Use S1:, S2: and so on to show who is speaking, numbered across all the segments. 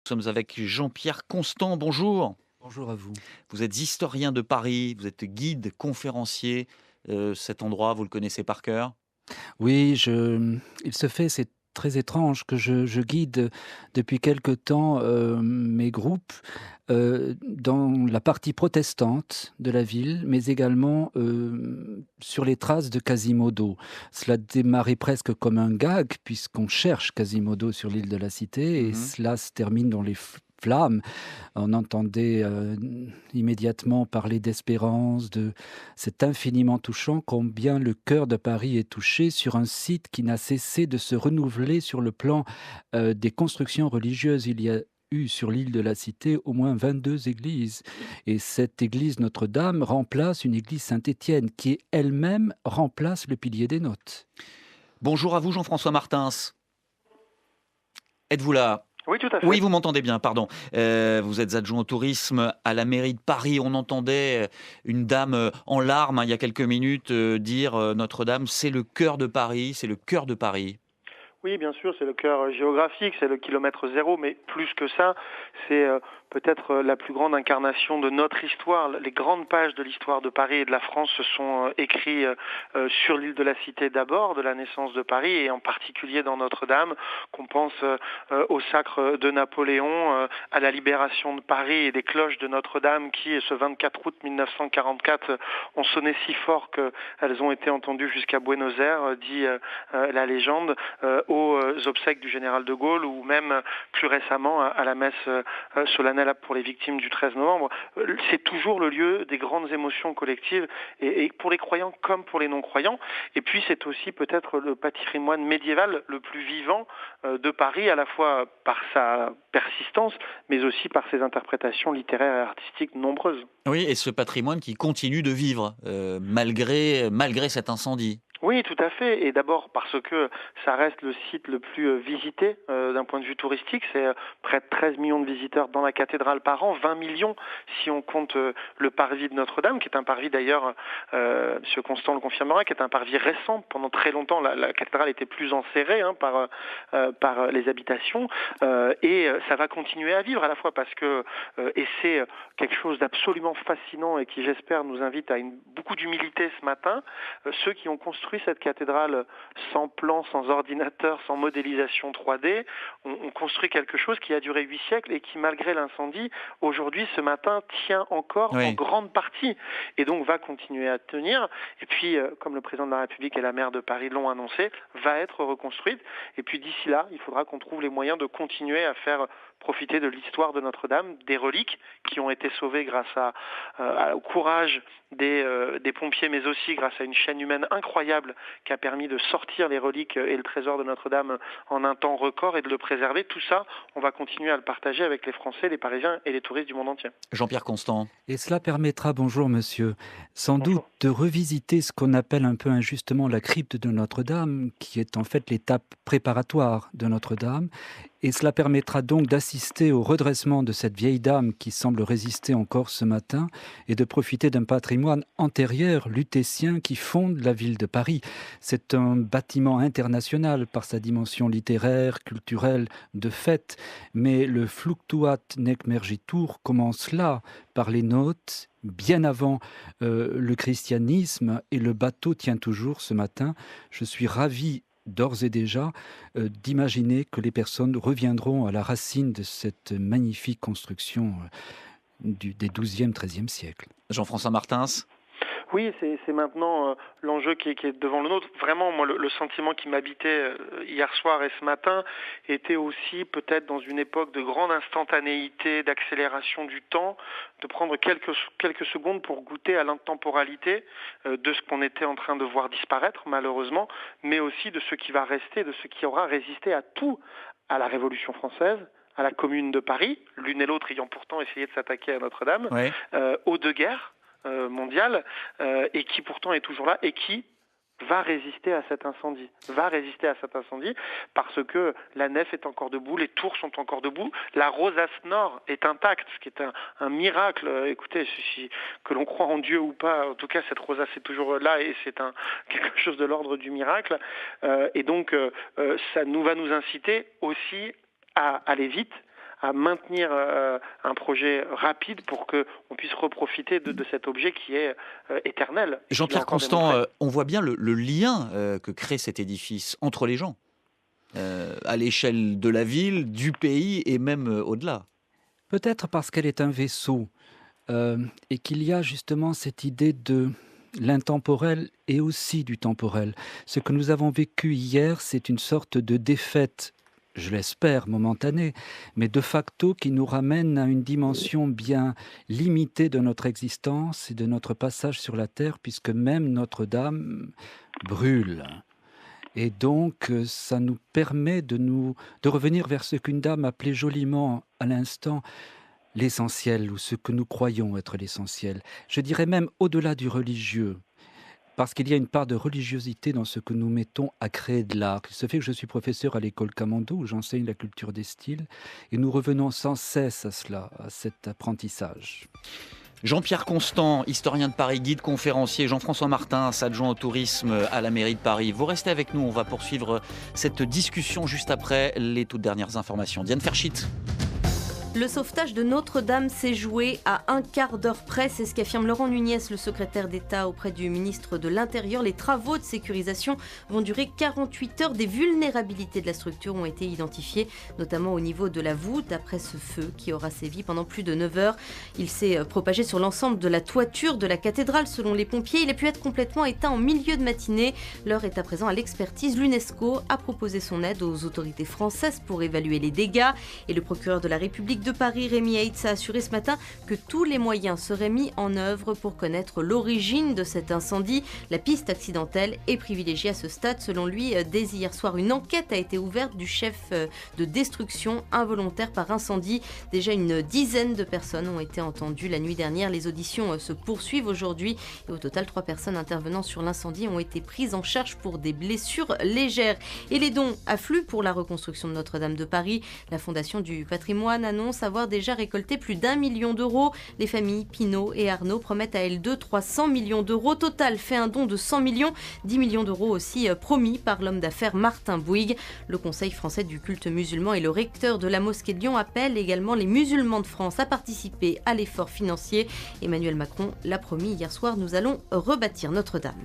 S1: Nous sommes avec Jean-Pierre Constant. Bonjour.
S2: Bonjour à vous.
S1: Vous êtes historien de Paris, vous êtes guide, conférencier. Cet endroit, vous le connaissez par cœur?
S2: Oui, il se fait, c'est très étrange que je guide depuis quelque temps, mes groupes, dans la partie protestante de la ville, mais également, sur les traces de Quasimodo. Cela démarrait presque comme un gag puisqu'on cherche Quasimodo sur l'île de la Cité et
S1: Mmh.
S2: cela se termine dans les flammes. On entendait, immédiatement parler d'espérance, de c'est infiniment touchant combien le cœur de Paris est touché sur un site qui n'a cessé de se renouveler sur le plan, des constructions religieuses. Il y a eu sur l'île de la Cité au moins 22 églises et cette église Notre-Dame remplace une église Saint-Étienne qui elle-même remplace le pilier des Notes.
S1: Bonjour à vous, Jean-François Martins. Êtes-vous là?
S3: Oui, tout à
S1: Oui,
S3: fait.
S1: vous m'entendez bien, pardon. Vous êtes adjoint au tourisme à la mairie de Paris. On entendait une dame en larmes, hein, il y a quelques minutes, dire Notre-Dame, c'est le cœur de Paris, c'est le cœur de Paris.
S3: Oui, bien sûr, c'est le cœur géographique, c'est le kilomètre zéro, mais plus que ça, c'est peut-être la plus grande incarnation de notre histoire. Les grandes pages de l'histoire de Paris et de la France se sont écrites sur l'île de la Cité d'abord, de la naissance de Paris, et en particulier dans Notre-Dame, qu'on pense au sacre de Napoléon, à la libération de Paris et des cloches de Notre-Dame qui, ce 24 août 1944, ont sonné si fort qu'elles ont été entendues jusqu'à Buenos Aires, dit la légende. Aux obsèques du général de Gaulle ou même plus récemment à la messe solennelle pour les victimes du 13 novembre. C'est toujours le lieu des grandes émotions collectives et pour les croyants comme pour les non-croyants. Et puis c'est aussi peut-être le patrimoine médiéval le plus vivant de Paris, à la fois par sa persistance, mais aussi par ses interprétations littéraires et artistiques nombreuses.
S1: Oui, et ce patrimoine qui continue de vivre malgré cet incendie.
S3: Oui, tout à fait. Et d'abord parce que ça reste le site le plus visité d'un point de vue touristique. C'est près de 13 millions de visiteurs dans la cathédrale par an, 20 millions si on compte le parvis de Notre-Dame, qui est un parvis d'ailleurs, M. Constant le confirmera, qui est un parvis récent. Pendant très longtemps, la cathédrale était plus enserrée par les habitations. Et ça va continuer à vivre à la fois parce que, et c'est quelque chose d'absolument fascinant et qui j'espère nous invite à beaucoup d'humilité ce matin, ceux qui ont construit cette cathédrale sans plan, sans ordinateur, sans modélisation 3D, ont construit quelque chose qui a duré 8 siècles et qui, malgré l'incendie, aujourd'hui, ce matin, tient encore en
S1: Oui.
S3: grande partie et donc va continuer à tenir. Et puis, comme le président de la République et la maire de Paris l'ont annoncé, va être reconstruite. Et puis d'ici là, il faudra qu'on trouve les moyens de continuer à faire profiter de l'histoire de Notre-Dame, des reliques qui ont été sauvées grâce au courage des pompiers, mais aussi grâce à une chaîne humaine incroyable qui a permis de sortir les reliques et le trésor de Notre-Dame en un temps record et de le préserver. Tout ça, on va continuer à le partager avec les Français, les Parisiens et les touristes du monde entier.
S1: Jean-Pierre Constant.
S2: Et cela permettra, bonjour monsieur, sans doute
S3: Bonjour.
S2: de revisiter ce qu'on appelle un peu injustement la crypte de Notre-Dame, qui est en fait l'étape préparatoire de Notre-Dame. Et cela permettra donc d'assister au redressement de cette vieille dame qui semble résister encore ce matin et de profiter d'un patrimoine antérieur lutétien qui fonde la ville de Paris. C'est un bâtiment international par sa dimension littéraire, culturelle, de fête, mais le Fluctuat nec mergitur commence là, par les notes, bien avant le christianisme, et le bateau tient toujours ce matin. Je suis ravi d'ores et déjà d'imaginer que les personnes reviendront à la racine de cette magnifique construction des 12e, 13e siècles.
S1: Jean-François Martins.
S3: Oui, c'est maintenant l'enjeu qui est devant le nôtre. Vraiment, moi, le sentiment qui m'habitait hier soir et ce matin était aussi peut-être dans une époque de grande instantanéité, d'accélération du temps, de prendre quelques secondes pour goûter à l'intemporalité de ce qu'on était en train de voir disparaître, malheureusement, mais aussi de ce qui va rester, de ce qui aura résisté à tout, à la Révolution française, à la Commune de Paris, l'une et l'autre ayant pourtant essayé de s'attaquer à Notre-Dame,
S1: Oui.
S3: aux deux guerres mondiale et qui pourtant est toujours là et qui va résister à cet incendie, parce que la nef est encore debout, les tours sont encore debout, la rosace nord est intacte, ce qui est un miracle. Écoutez, que l'on croit en Dieu ou pas, en tout cas cette rosace est toujours là et c'est quelque chose de l'ordre du miracle. Et donc ça va nous inciter aussi à aller vite, à maintenir un projet rapide pour qu'on puisse reprofiter de cet objet qui est éternel.
S1: Jean-Pierre Constant, on voit bien le lien que crée cet édifice entre les gens, à l'échelle de la ville, du pays et même au-delà.
S2: Peut-être parce qu'elle est un vaisseau et qu'il y a justement cette idée de l'intemporel et aussi du temporel. Ce que nous avons vécu hier, c'est une sorte de défaite, je l'espère, momentanée, mais de facto qui nous ramène à une dimension bien limitée de notre existence et de notre passage sur la Terre, puisque même Notre-Dame brûle. Et donc, ça nous permet de revenir vers ce qu'une dame appelait joliment à l'instant l'essentiel, ou ce que nous croyons être l'essentiel. Je dirais même au-delà du religieux, parce qu'il y a une part de religiosité dans ce que nous mettons à créer de l'art. Il se fait que je suis professeur à l'école Camando, où j'enseigne la culture des styles, et nous revenons sans cesse à cela, à cet apprentissage.
S1: Jean-Pierre Constant, historien de Paris, guide conférencier, Jean-François Martin, adjoint au tourisme à la mairie de Paris. Vous restez avec nous, on va poursuivre cette discussion juste après les toutes dernières informations. Diane Ferschit.
S4: Le sauvetage de Notre-Dame s'est joué à un quart d'heure près, c'est ce qu'affirme Laurent Nunez, le secrétaire d'État auprès du ministre de l'Intérieur. Les travaux de sécurisation vont durer 48 heures. Des vulnérabilités de la structure ont été identifiées, notamment au niveau de la voûte, après ce feu qui aura sévi pendant plus de 9 heures. Il s'est propagé sur l'ensemble de la toiture de la cathédrale, selon les pompiers. Il a pu être complètement éteint en milieu de matinée. L'heure est à présent à l'expertise. L'UNESCO a proposé son aide aux autorités françaises pour évaluer les dégâts. Et le procureur de la République de Paris, Rémi Heitz, a assuré ce matin que tous les moyens seraient mis en œuvre pour connaître l'origine de cet incendie. La piste accidentelle est privilégiée à ce stade. Selon lui, dès hier soir, une enquête a été ouverte du chef de destruction involontaire par incendie. Déjà une dizaine de personnes ont été entendues la nuit dernière. Les auditions se poursuivent aujourd'hui et au total, 3 personnes intervenant sur l'incendie ont été prises en charge pour des blessures légères. Et les dons affluent pour la reconstruction de Notre-Dame de Paris. La Fondation du patrimoine annonce avoir déjà récolté plus d'1 million d'euros. Les familles Pinault et Arnaud promettent à elles deux 300 millions d'euros. Total fait un don de 100 millions, 10 millions d'euros aussi promis par l'homme d'affaires Martin Bouygues. Le Conseil français du culte musulman et le recteur de la mosquée de Lyon appellent également les musulmans de France à participer à l'effort financier. Emmanuel Macron l'a promis hier soir, nous allons rebâtir Notre-Dame.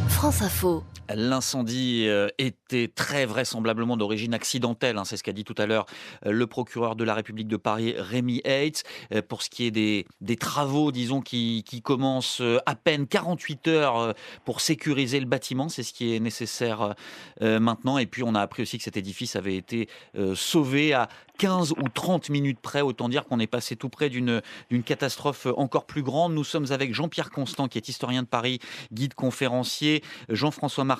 S5: France Info.
S1: L'incendie était très vraisemblablement d'origine accidentelle, c'est ce qu'a dit tout à l'heure le procureur de la République de Paris, Rémi Heitz. Pour ce qui est des travaux, disons, qui commencent à peine 48 heures pour sécuriser le bâtiment, c'est ce qui est nécessaire maintenant. Et puis on a appris aussi que cet édifice avait été sauvé à 15 ou 30 minutes près, autant dire qu'on est passé tout près d'une catastrophe encore plus grande. Nous sommes avec Jean-Pierre Constant, qui est historien de Paris, guide conférencier, Jean-François Martin,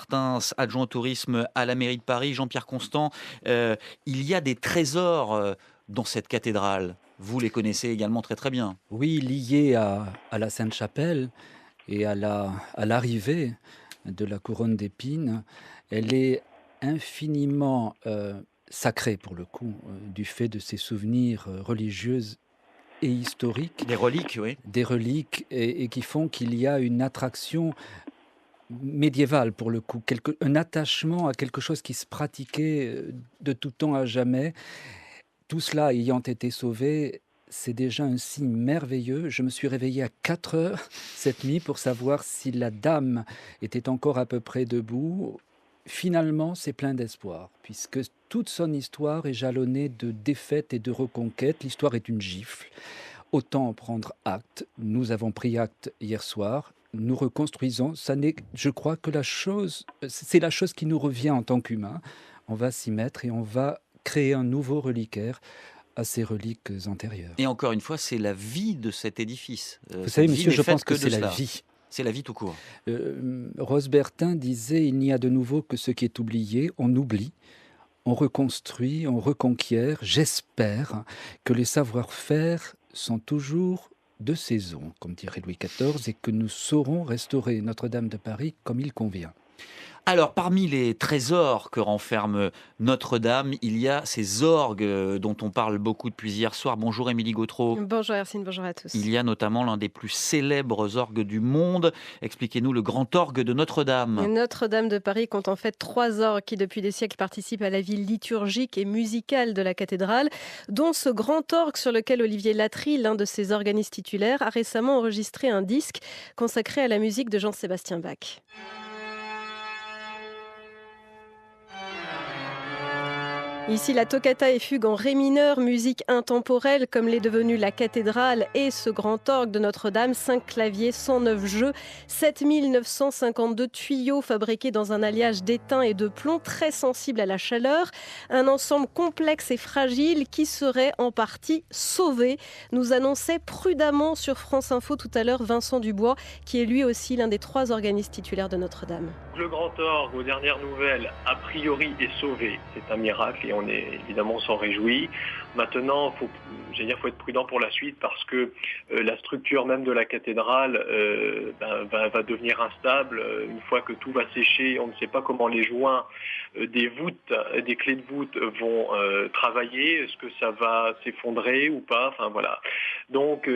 S1: adjoint au tourisme à la mairie de Paris. Jean-Pierre Constant, il y a des trésors dans cette cathédrale. Vous les connaissez également très très bien.
S2: Oui, liés à la Sainte-Chapelle et à l'arrivée de la couronne d'épines. Elle est infiniment sacrée pour le coup, du fait de ses souvenirs religieux et historiques.
S1: Des reliques, oui.
S2: Des reliques et qui font qu'il y a une attraction médiévale pour le coup, un attachement à quelque chose qui se pratiquait de tout temps à jamais. Tout cela ayant été sauvé, c'est déjà un signe merveilleux. Je me suis réveillé à 4 heures cette nuit pour savoir si la dame était encore à peu près debout. Finalement, c'est plein d'espoir, puisque toute son histoire est jalonnée de défaites et de reconquêtes. L'histoire est une gifle. Autant en prendre acte. Nous avons pris acte hier soir. Nous reconstruisons. Je crois que c'est la chose qui nous revient en tant qu'humains. On va s'y mettre et on va créer un nouveau reliquaire à ces reliques antérieures.
S1: Et encore une fois, c'est la vie de cet édifice.
S2: Vous savez, monsieur, je pense que c'est la vie.
S1: C'est la vie tout court.
S2: Rose Bertin disait « Il n'y a de nouveau que ce qui est oublié, on oublie, on reconstruit, on reconquiert. J'espère que les savoir-faire sont toujours de saison, comme dirait Louis XIV, et que nous saurons restaurer Notre-Dame de Paris comme il convient. »
S1: Alors, parmi les trésors que renferme Notre-Dame, il y a ces orgues dont on parle beaucoup depuis hier soir. Bonjour Émilie Gautreau.
S5: Bonjour Hercine, bonjour à tous.
S1: Il y a notamment l'un des plus célèbres orgues du monde. Expliquez-nous le grand orgue de Notre-Dame.
S5: Notre-Dame de Paris compte en fait 3 orgues qui depuis des siècles participent à la vie liturgique et musicale de la cathédrale, dont ce grand orgue sur lequel Olivier Latry, l'un de ses organistes titulaires, a récemment enregistré un disque consacré à la musique de Jean-Sébastien Bach. Ici, la toccata et fugue en ré mineur, musique intemporelle comme l'est devenue la cathédrale et ce grand orgue de Notre-Dame, 5 claviers, 109 jeux, 7952 tuyaux fabriqués dans un alliage d'étain et de plomb très sensible à la chaleur. Un ensemble complexe et fragile qui serait en partie sauvé, nous annonçait prudemment sur France Info tout à l'heure Vincent Dubois, qui est lui aussi l'un des 3 organistes titulaires de Notre-Dame.
S6: Le grand orgue, aux dernières nouvelles, a priori est sauvé. C'est un miracle et on s'en réjouit. Maintenant, faut être prudent pour la suite parce que la structure même de la cathédrale va devenir instable. Une fois que tout va sécher, on ne sait pas comment les joints des voûtes, des clés de voûte vont travailler. Est-ce que ça va s'effondrer ou pas? Enfin voilà. Donc,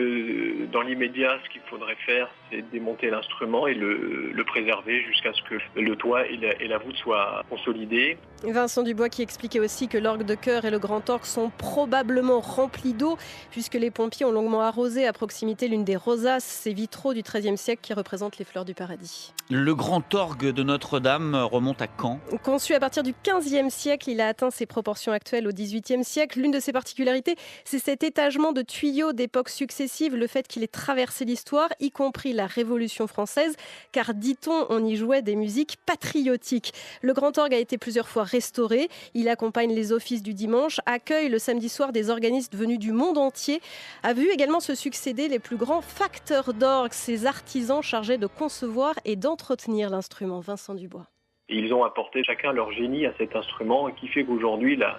S6: dans l'immédiat, ce qu'il faudrait faire, c'est démonter l'instrument et le préserver jusqu'à ce que le toit et la voûte soient consolidés.
S5: Vincent Dubois qui expliquait aussi que l'orgue de chœur et le grand orgue sont probablement remplis d'eau puisque les pompiers ont longuement arrosé à proximité l'une des rosaces, ces vitraux du XIIIe siècle qui représentent les fleurs du paradis.
S1: Le grand orgue de Notre-Dame remonte à quand?
S5: Conçu à partir du XVe siècle, il a atteint ses proportions actuelles au XVIIIe siècle. L'une de ses particularités, c'est cet étagement de tuyaux d'époques successives, le fait qu'il ait traversé l'histoire, y compris la Révolution française, car dit-on, on y jouait des musiques patriotiques. Le grand orgue a été plusieurs fois restauré. Il accompagne les offices du dimanche, accueille le samedi soir des organistes venus du monde entier, a vu également se succéder les plus grands facteurs d'orgue, ces artisans chargés de concevoir et d'entretenir l'instrument. Vincent Dubois.
S6: Ils ont apporté chacun leur génie à cet instrument et qui fait qu'aujourd'hui, la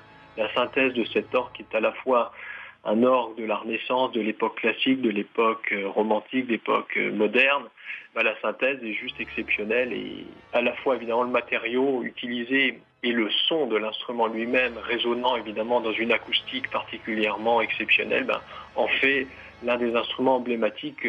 S6: synthèse de cet orgue est à la fois un orgue de la Renaissance, de l'époque classique, de l'époque romantique, de l'époque moderne. La synthèse est juste exceptionnelle et à la fois évidemment le matériau utilisé et le son de l'instrument lui-même résonnant évidemment dans une acoustique particulièrement exceptionnelle en fait l'un des instruments emblématiques,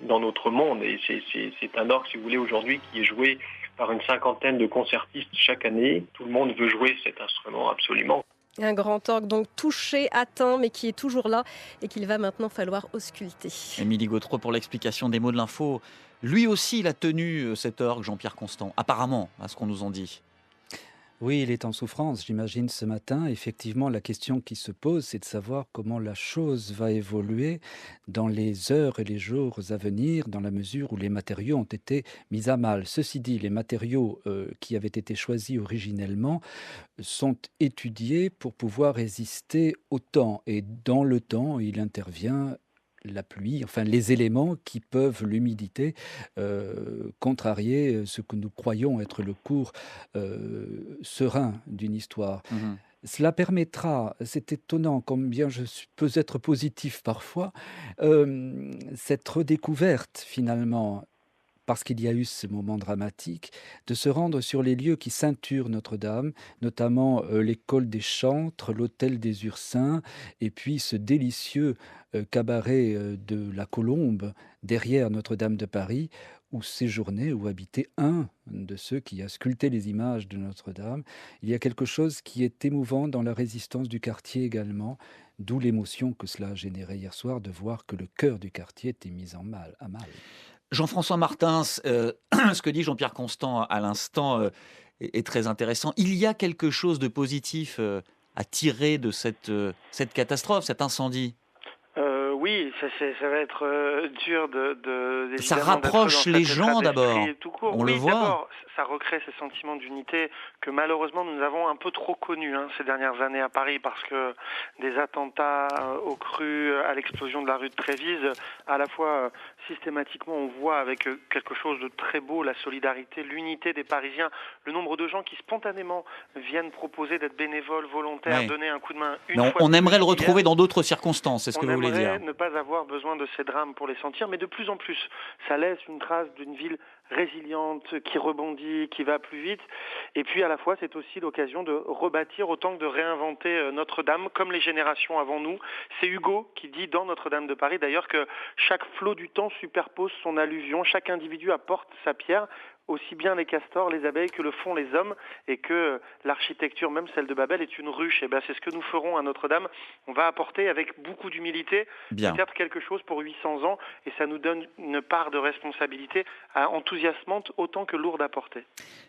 S6: dans notre monde. Et c'est un orgue, si vous voulez, aujourd'hui qui est joué par une 50aine de concertistes chaque année. Tout le monde veut jouer cet instrument absolument.
S5: Un grand orgue donc touché, atteint, mais qui est toujours là et qu'il va maintenant falloir ausculter.
S1: Émilie Gautreau pour l'explication des mots de l'info. Lui aussi, il a tenu cet orgue, Jean-Pierre Constant, apparemment, à ce qu'on nous en dit.
S2: Oui, il est en souffrance, j'imagine, ce matin. Effectivement, la question qui se pose, c'est de savoir comment la chose va évoluer dans les heures et les jours à venir, dans la mesure où les matériaux ont été mis à mal. Ceci dit, les matériaux qui avaient été choisis originellement sont étudiés pour pouvoir résister au temps. Et dans le temps, il intervient la pluie, enfin les éléments qui peuvent l'humidité contrarier ce que nous croyons être le cours serein d'une histoire. Cela permettra, c'est étonnant combien je peux être positif parfois, cette redécouverte finalement, parce qu'il y a eu ce moment dramatique, de se rendre sur les lieux qui ceinturent Notre-Dame, notamment l'école des chantres, l'hôtel des Ursins, et puis ce délicieux cabaret de la Colombe, derrière Notre-Dame de Paris, où séjournait, où habitait un de ceux qui a sculpté les images de Notre-Dame. Il y a quelque chose qui est émouvant dans la résistance du quartier également, d'où l'émotion que cela a généré hier soir de voir que le cœur du quartier était mis à mal.
S1: Jean-François Martins, ce que dit Jean-Pierre Constant à l'instant est très intéressant. Il y a quelque chose de positif à tirer de cette catastrophe, cet incendie.
S3: Oui, ça va être dur de
S1: ça rapproche les gens d'abord. On le voit.
S3: D'abord, ça recrée ces sentiments d'unité que malheureusement nous avons un peu trop connus ces dernières années à Paris, parce que des attentats au cru, à l'explosion de la rue de Trévise, à la fois systématiquement on voit avec quelque chose de très beau la solidarité, l'unité des Parisiens, le nombre de gens qui spontanément viennent proposer d'être bénévoles, volontaires, donner un coup de main une fois.
S1: On aimerait le retrouver dans d'autres circonstances, c'est ce que vous voulez dire.
S3: Ne pas avoir besoin de ces drames pour les sentir, mais de plus en plus, ça laisse une trace d'une ville résiliente, qui rebondit, qui va plus vite. Et puis à la fois, c'est aussi l'occasion de rebâtir autant que de réinventer Notre-Dame, comme les générations avant nous. C'est Hugo qui dit dans Notre-Dame de Paris, d'ailleurs, que chaque flot du temps superpose son alluvion, chaque individu apporte sa pierre, aussi bien les castors, les abeilles que le font les hommes, et que l'architecture, même celle de Babel, est une ruche. Et c'est ce que nous ferons à Notre-Dame. On va apporter avec beaucoup d'humilité peut-être quelque chose pour 800 ans, et ça nous donne une part de responsabilité enthousiasmante autant que lourde à porter.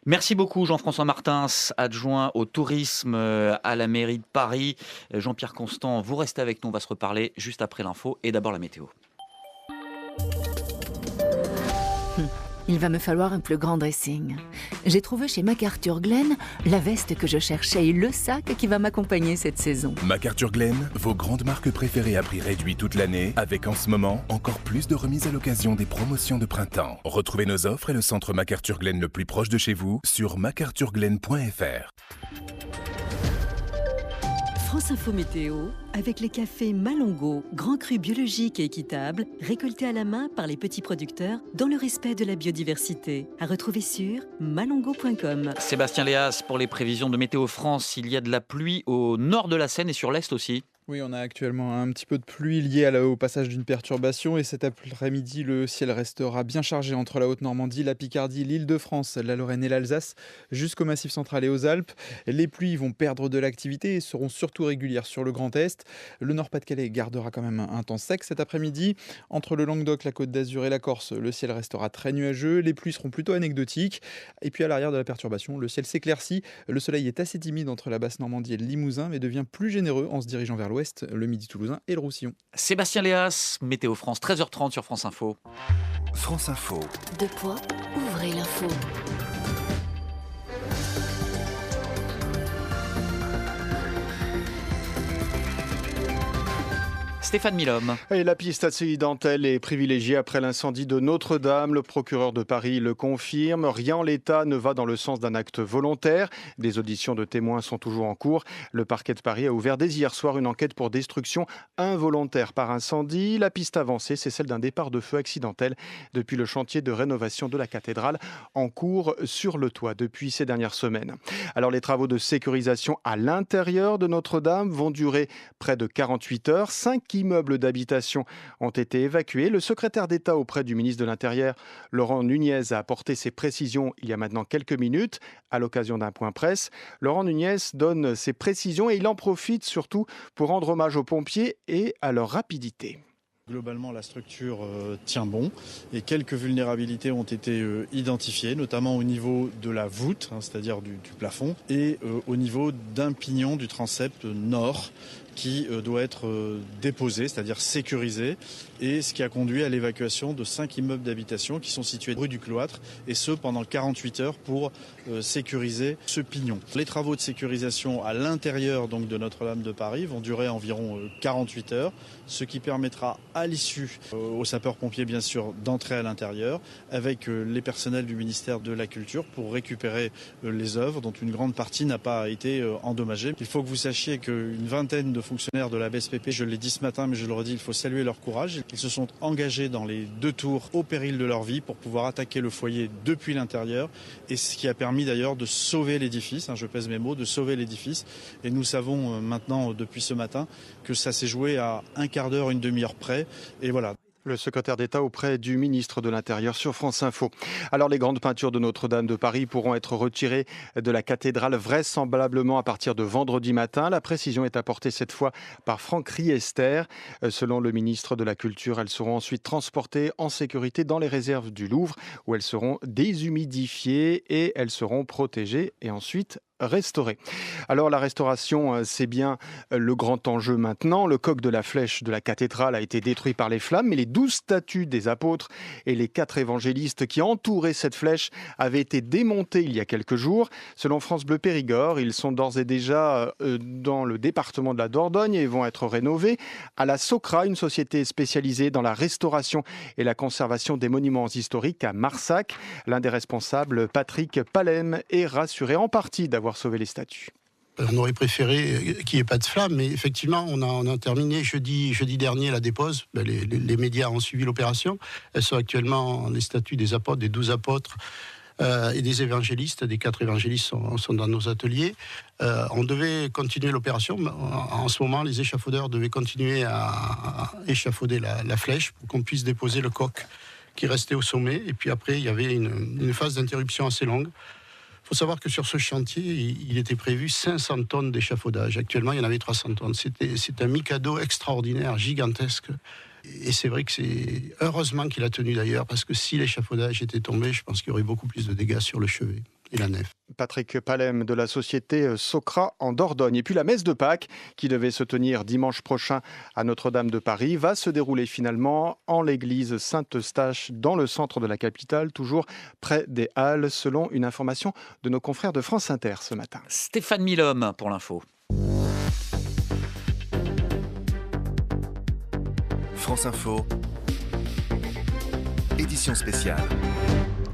S1: Merci beaucoup Jean-François Martins, adjoint au tourisme à la mairie de Paris. Jean-Pierre Constant, vous restez avec nous, on va se reparler juste après l'info et d'abord la météo.
S7: Il va me falloir un plus grand dressing. J'ai trouvé chez McArthurGlen la veste que je cherchais et le sac qui va m'accompagner cette saison.
S8: McArthurGlen, vos grandes marques préférées à prix réduit toute l'année, avec en ce moment encore plus de remises à l'occasion des promotions de printemps. Retrouvez nos offres et le centre McArthurGlen le plus proche de chez vous sur macarthurglen.fr.
S9: France Info Météo, avec les cafés Malongo, grand cru biologique et équitable, récoltés à la main par les petits producteurs dans le respect de la biodiversité. À retrouver sur malongo.com.
S1: Sébastien Léas pour les prévisions de Météo France. Il y a de la pluie au nord de la Seine et sur l'est aussi.
S10: Oui, on a actuellement un petit peu de pluie liée au passage d'une perturbation et cet après-midi, le ciel restera bien chargé entre la Haute-Normandie, la Picardie, l'Île-de-France, la Lorraine et l'Alsace, jusqu'au Massif central et aux Alpes. Les pluies vont perdre de l'activité et seront surtout régulières sur le Grand Est. Le Nord-Pas-de-Calais gardera quand même un temps sec cet après-midi. Entre le Languedoc, la Côte d'Azur et la Corse, le ciel restera très nuageux. Les pluies seront plutôt anecdotiques. Et puis à l'arrière de la perturbation, le ciel s'éclaircit. Le soleil est assez timide entre la Basse-Normandie et le Limousin, mais devient plus généreux en se dirigeant vers l'ouest, le Midi toulousain et le Roussillon.
S1: Sébastien Léas, Météo France, 13h30 sur France Info.
S8: France Info.
S7: Deux poids, ouvrez l'info.
S1: Stéphane Milhomme.
S11: Et la piste accidentelle est privilégiée après l'incendie de Notre-Dame. Le procureur de Paris le confirme. Rien en l'état ne va dans le sens d'un acte volontaire. Des auditions de témoins sont toujours en cours. Le parquet de Paris a ouvert dès hier soir une enquête pour destruction involontaire par incendie. La piste avancée, c'est celle d'un départ de feu accidentel depuis le chantier de rénovation de la cathédrale en cours sur le toit depuis ces dernières semaines. Alors les travaux de sécurisation à l'intérieur de Notre-Dame vont durer près de 48 heures. 5 immeubles d'habitation ont été évacués. Le secrétaire d'État auprès du ministre de l'Intérieur, Laurent Nunez, a apporté ses précisions il y a maintenant quelques minutes à l'occasion d'un point presse. Laurent Nunez donne ses précisions et il en profite surtout pour rendre hommage aux pompiers et à leur rapidité.
S12: Globalement, la structure tient bon et quelques vulnérabilités ont été identifiées, notamment au niveau de la voûte, c'est-à-dire du plafond, et au niveau d'un pignon du transept nord qui doit être déposé, c'est-à-dire sécurisé, et ce qui a conduit à l'évacuation de 5 immeubles d'habitation qui sont situés rue du Cloître, et ce pendant 48 heures pour sécuriser ce pignon. Les travaux de sécurisation à l'intérieur donc de Notre-Dame de Paris vont durer environ 48 heures, ce qui permettra à l'issue aux sapeurs-pompiers bien sûr d'entrer à l'intérieur avec les personnels du ministère de la Culture pour récupérer les œuvres dont une grande partie n'a pas été endommagée. Il faut que vous sachiez qu'une vingtaine de fonctionnaires de la BSPP, je l'ai dit ce matin mais je le redis, il faut saluer leur courage. Ils se sont engagés dans les 2 tours au péril de leur vie pour pouvoir attaquer le foyer depuis l'intérieur, et ce qui a permis d'ailleurs de sauver l'édifice, je pèse mes mots, de sauver l'édifice. Et nous savons maintenant depuis ce matin que ça s'est joué à un quart d'heure, une demi-heure près, et voilà.
S11: Le secrétaire d'État auprès du ministre de l'Intérieur sur France Info. Alors les grandes peintures de Notre-Dame de Paris pourront être retirées de la cathédrale vraisemblablement à partir de vendredi matin. La précision est apportée cette fois par Franck Riester. Selon le ministre de la Culture, elles seront ensuite transportées en sécurité dans les réserves du Louvre où elles seront déshumidifiées et elles seront protégées et ensuite restaurée. Alors la restauration, c'est bien le grand enjeu maintenant. Le coq de la flèche de la cathédrale a été détruit par les flammes, mais les 12 statues des apôtres et les 4 évangélistes qui entouraient cette flèche avaient été démontés il y a quelques jours. Selon France Bleu Périgord, ils sont d'ores et déjà dans le département de la Dordogne et vont être rénovés. À la Socra, une société spécialisée dans la restauration et la conservation des monuments historiques à Marsac. L'un des responsables, Patrick Palem, est rassuré en partie d'avoir sauvé les statues.
S13: On aurait préféré qu'il n'y ait pas de flammes, mais effectivement, on a terminé jeudi dernier la dépose. Les médias ont suivi l'opération. Elles sont actuellement les statues des apôtres, des 12 apôtres et des évangélistes. Des 4 évangélistes sont dans nos ateliers. On devait continuer l'opération. En ce moment, les échafaudeurs devaient continuer à échafauder la flèche pour qu'on puisse déposer le coq qui restait au sommet. Et puis après, il y avait une phase d'interruption assez longue. Il faut savoir que sur ce chantier, il était prévu 500 tonnes d'échafaudage. Actuellement, il y en avait 300 tonnes. C'est un Mikado extraordinaire, gigantesque. Et c'est vrai que c'est heureusement qu'il a tenu d'ailleurs, parce que si l'échafaudage était tombé, je pense qu'il y aurait beaucoup plus de dégâts sur le chevet et la nef.
S11: Patrick Palem de la société Socra en Dordogne. Et puis la messe de Pâques, qui devait se tenir dimanche prochain à Notre-Dame de Paris, va se dérouler finalement en l'église Saint-Eustache, dans le centre de la capitale, toujours près des Halles, selon une information de nos confrères de France Inter ce matin.
S1: Stéphane Milhomme pour l'info.
S8: France Info, édition spéciale.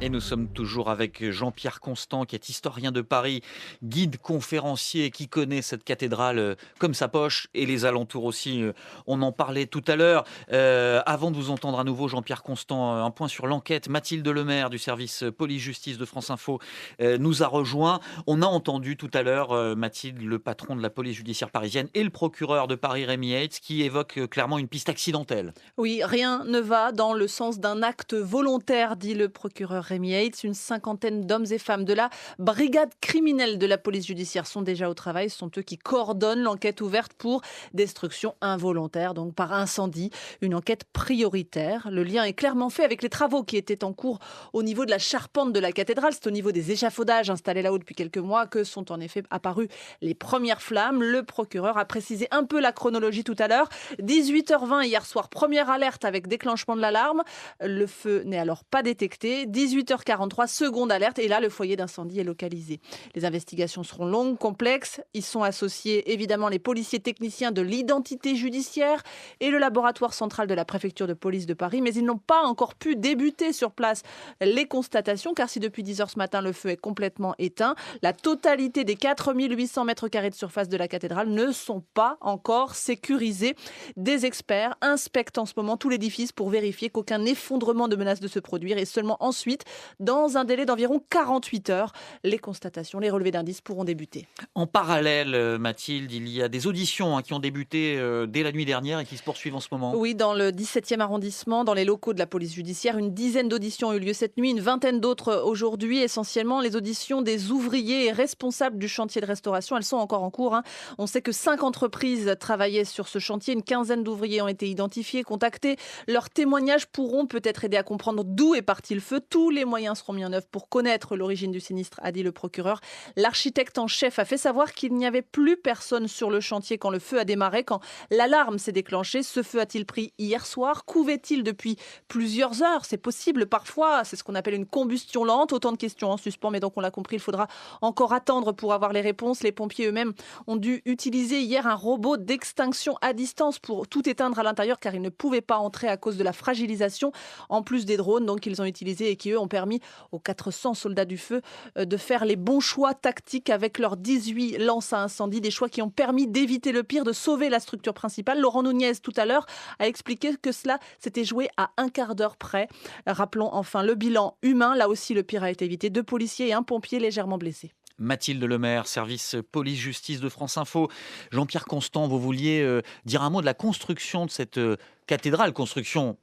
S1: Et nous sommes toujours avec Jean-Pierre Constant, qui est historien de Paris, guide conférencier, qui connaît cette cathédrale comme sa poche, et les alentours aussi, on en parlait tout à l'heure. Avant de vous entendre à nouveau, Jean-Pierre Constant, un point sur l'enquête. Mathilde Lemaire du service police-justice de France Info nous a rejoint. On a entendu tout à l'heure, Mathilde, le patron de la police judiciaire parisienne et le procureur de Paris, Rémi Heitz, qui évoque clairement une piste accidentelle.
S14: Oui, rien ne va dans le sens d'un acte volontaire, dit le procureur Rémi Heitz. Une cinquantaine d'hommes et femmes de la brigade criminelle de la police judiciaire sont déjà au travail. Ce sont eux qui coordonnent l'enquête ouverte pour destruction involontaire, donc par incendie. Une enquête prioritaire. Le lien est clairement fait avec les travaux qui étaient en cours au niveau de la charpente de la cathédrale. C'est au niveau des échafaudages installés là-haut depuis quelques mois que sont en effet apparues les premières flammes. Le procureur a précisé un peu la chronologie tout à l'heure. 18h20 hier soir, première alerte avec déclenchement de l'alarme. Le feu n'est alors pas détecté. 18h43, seconde alerte, et là, le foyer d'incendie est localisé. Les investigations seront longues, complexes. Ils sont associés, évidemment, les policiers techniciens de l'identité judiciaire et le laboratoire central de la préfecture de police de Paris, mais ils n'ont pas encore pu débuter sur place les constatations, car si depuis 10h ce matin, le feu est complètement éteint, la totalité des 4800 mètres carrés de surface de la cathédrale ne sont pas encore sécurisés. Des experts inspectent en ce moment tout l'édifice pour vérifier qu'aucun effondrement ne menace de se produire, et seulement ensuite, dans un délai d'environ 48 heures, les constatations, les relevés d'indices pourront débuter.
S1: En parallèle, Mathilde, il y a des auditions qui ont débuté dès la nuit dernière et qui se poursuivent en ce moment.
S14: Oui, dans le 17e arrondissement, dans les locaux de la police judiciaire, une dizaine d'auditions ont eu lieu cette nuit, une vingtaine d'autres aujourd'hui. Essentiellement, les auditions des ouvriers et responsables du chantier de restauration, elles sont encore en cours. On sait que 5 entreprises travaillaient sur ce chantier. Une quinzaine d'ouvriers ont été identifiés, contactés. Leurs témoignages pourront peut-être aider à comprendre d'où est parti le feu. Tous les moyens seront mis en œuvre pour connaître l'origine du sinistre, a dit le procureur. L'architecte en chef a fait savoir qu'il n'y avait plus personne sur le chantier quand le feu a démarré, quand l'alarme s'est déclenchée. Ce feu a-t-il pris hier soir? Couvait-il depuis plusieurs heures? C'est possible parfois, c'est ce qu'on appelle une combustion lente. Autant de questions en suspens, mais donc on l'a compris, il faudra encore attendre pour avoir les réponses. Les pompiers eux-mêmes ont dû utiliser hier un robot d'extinction à distance pour tout éteindre à l'intérieur, car ils ne pouvaient pas entrer à cause de la fragilisation, en plus des drones donc qu'ils ont utilisés et qui eux ont permis aux 400 soldats du feu de faire les bons choix tactiques avec leurs 18 lances à incendie, des choix qui ont permis d'éviter le pire, de sauver la structure principale. Laurent Nunez, tout à l'heure, a expliqué que cela s'était joué à un quart d'heure près. Rappelons enfin le bilan humain. Là aussi, le pire a été évité. 2 policiers et un pompier légèrement blessés.
S1: Mathilde Lemaire, service police-justice de France Info. Jean-Pierre Constant, vous vouliez dire un mot de la construction de cette cathédrale, construction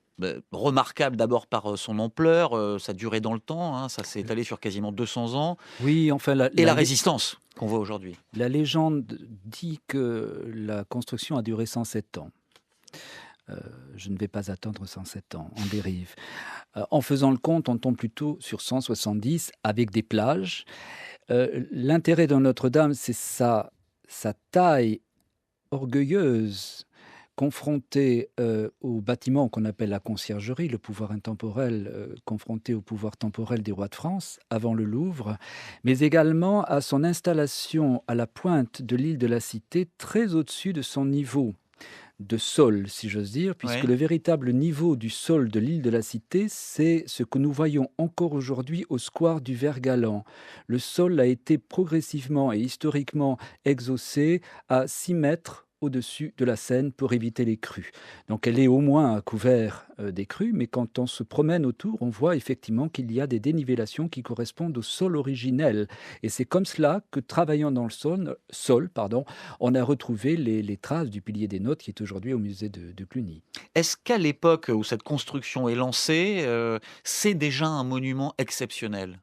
S1: remarquable d'abord par son ampleur, sa durée dans le temps, ça s'est étalé sur quasiment 200 ans.
S2: Oui, enfin
S1: la résistance qu'on voit aujourd'hui.
S2: La légende dit que la construction a duré 107 ans. Je ne vais pas attendre 107 ans en dérive. En faisant le compte, on tombe plutôt sur 170 avec des plages. L'intérêt de Notre-Dame, c'est sa taille orgueilleuse, confronté au bâtiment qu'on appelle la conciergerie, le pouvoir intemporel confronté au pouvoir temporel des rois de France, avant le Louvre, mais également à son installation à la pointe de l'île de la Cité, très au-dessus de son niveau. de sol, si j'ose dire, puisque
S1: Ouais.
S2: le véritable niveau du sol de l'île de la Cité, c'est ce que nous voyons encore aujourd'hui au square du Vert-Galant. Le sol a été progressivement et historiquement exhaussé à 6 mètres au-dessus de la Seine pour éviter les crues. Donc elle est au moins à couvert des crues, mais quand on se promène autour, on voit effectivement qu'il y a des dénivellations qui correspondent au sol originel. Et c'est comme cela que, travaillant dans le sol, on a retrouvé les traces du pilier des Notes qui est aujourd'hui au musée de Cluny.
S1: Est-ce qu'à l'époque où cette construction est lancée, c'est déjà un monument exceptionnel?